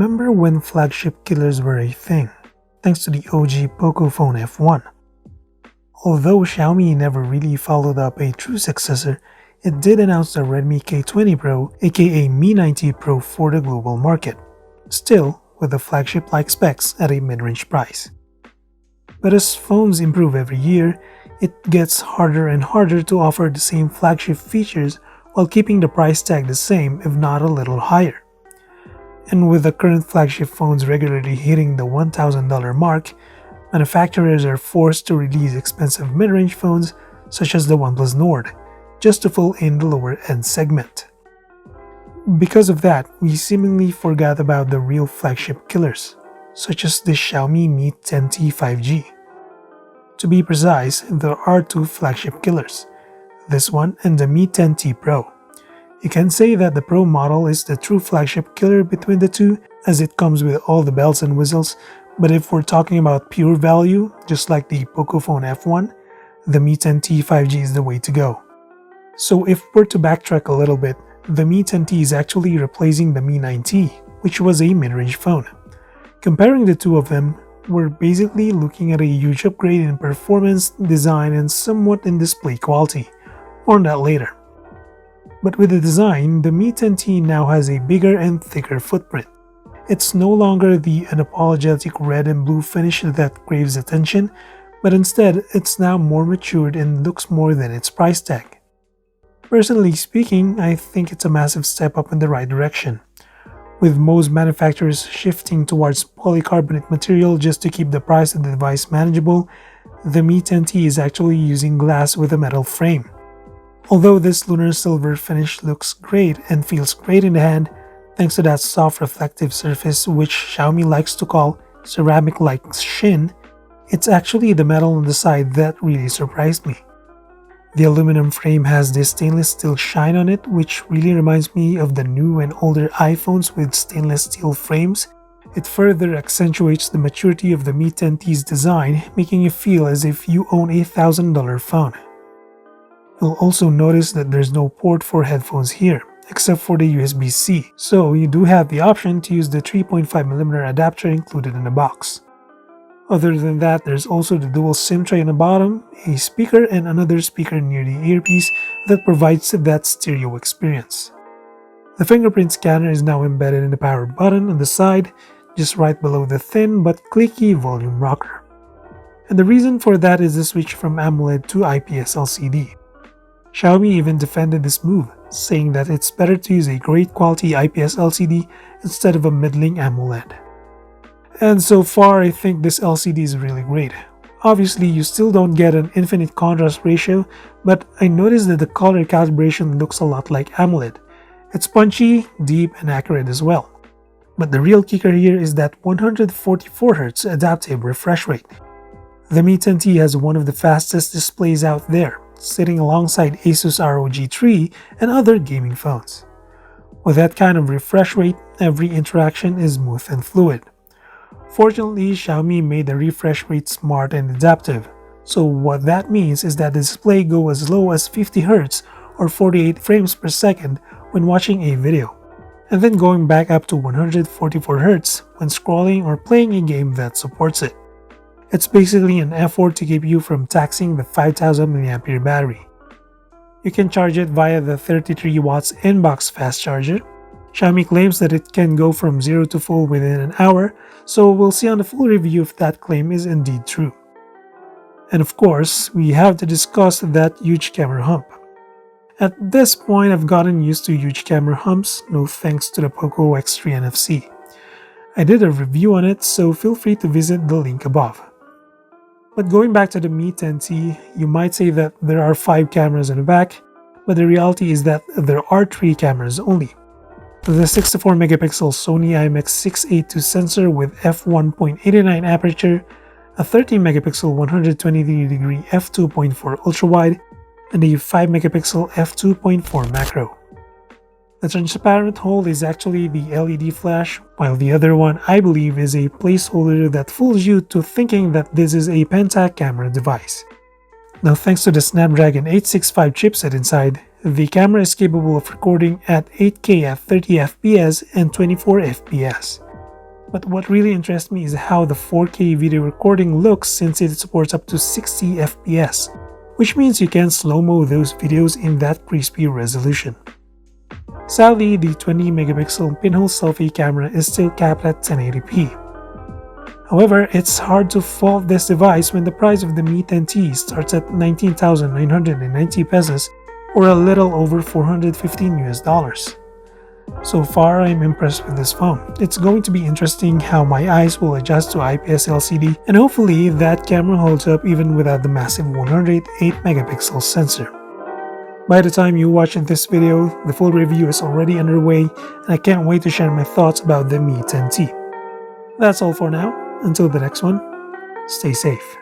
remember when flagship killers were a thing, thanks to the OG Pocophone F1. Although Xiaomi never really followed up a true successor, it did announce the Redmi K20 Pro, aka Mi 90 Pro for the global market, still with the flagship-like specs at a mid-range price. But as phones improve every year, it gets harder and harder to offer the same flagship features while keeping the price tag the same if not a little higher. And with the current flagship phones regularly hitting the $1,000 mark, manufacturers are forced to release expensive mid-range phones such as the OnePlus Nord, just to fill in the lower-end segment. Because of that, we seemingly forgot about the real flagship killers, such as the Xiaomi Mi 10T 5G. To be precise, there are two flagship killers, this one and the Mi 10T Pro. You can say that the Pro model is the true flagship killer between the two, as it comes with all the bells and whistles, but if we're talking about pure value, just like the Pocophone F1, the Mi 10T 5G is the way to go. So if we're to backtrack a little bit, the Mi 10T is actually replacing the Mi 9T, which was a mid-range phone. Comparing the two of them, we're basically looking at a huge upgrade in performance, design, and somewhat in display quality. More on that later. But with the design, the Mi 10T now has a bigger and thicker footprint. It's no longer the unapologetic red and blue finish that craves attention, but instead it's now more matured and looks more than its price tag. Personally speaking, I think it's a massive step up in the right direction. With most manufacturers shifting towards polycarbonate material just to keep the price of the device manageable, the Mi 10T is actually using glass with a metal frame. Although this lunar silver finish looks great and feels great in the hand, thanks to that soft reflective surface which Xiaomi likes to call ceramic-like shin, it's actually the metal on the side that really surprised me. The aluminum frame has this stainless steel shine on it, which really reminds me of the new and older iPhones with stainless steel frames. It further accentuates the maturity of the Mi 10T's design, making you feel as if you own a $1,000 phone. You'll also notice that there's no port for headphones here, except for the USB-C, so you do have the option to use the 3.5mm adapter included in the box. Other than that, there's also the dual SIM tray on the bottom, a speaker and another speaker near the earpiece that provides that stereo experience. The fingerprint scanner is now embedded in the power button on the side, just right below the thin but clicky volume rocker. And the reason for that is the switch from AMOLED to IPS LCD. Xiaomi even defended this move, saying that it's better to use a great quality IPS LCD instead of a middling AMOLED. And so far, I think this LCD is really great. Obviously, you still don't get an infinite contrast ratio, but I noticed that the color calibration looks a lot like AMOLED. It's punchy, deep, and accurate as well. But the real kicker here is that 144Hz adaptive refresh rate. The Mi 10T has one of the fastest displays out there, sitting alongside Asus ROG 3 and other gaming phones. With that kind of refresh rate, every interaction is smooth and fluid. Fortunately, Xiaomi made the refresh rate smart and adaptive, so what that means is that the display goes as low as 50Hz or 48 frames per second when watching a video, and then going back up to 144Hz when scrolling or playing a game that supports it. It's basically an effort to keep you from taxing the 5000 mAh battery. You can charge it via the 33 watts inbox fast charger. Xiaomi claims that it can go from 0 to full within an hour, so we'll see on the full review if that claim is indeed true. And of course, we have to discuss that huge camera hump. At this point, I've gotten used to huge camera humps, no thanks to the Poco X3 NFC. I did a review on it, so feel free to visit the link above. But going back to the Mi 10T, you might say that there are 5 cameras in the back, but the reality is that there are 3 cameras only. The 64-megapixel Sony IMX682 sensor with f1.89 aperture, a 13-megapixel 123-degree f2.4 ultrawide, and a 5-megapixel f2.4 macro. The transparent hole is actually the LED flash, while the other one I believe is a placeholder that fools you to thinking that this is a penta camera device. Now, thanks to the Snapdragon 865 chipset inside, the camera is capable of recording at 8K at 30 FPS and 24 FPS. But what really interests me is how the 4K video recording looks since it supports up to 60 FPS, which means you can slow-mo those videos in that crispy resolution. Sadly, the 20 megapixel pinhole selfie camera is still capped at 1080p. However, it's hard to fault this device when the price of the Mi 10T starts at 19,990 pesos or a little over $415 US. So far, I'm impressed with this phone. It's going to be interesting how my eyes will adjust to IPS LCD, and hopefully that camera holds up even without the massive 108 megapixel sensor. By the time you watch this video, the full review is already underway, and I can't wait to share my thoughts about the Mi 10T. That's all for now. Until the next one, stay safe.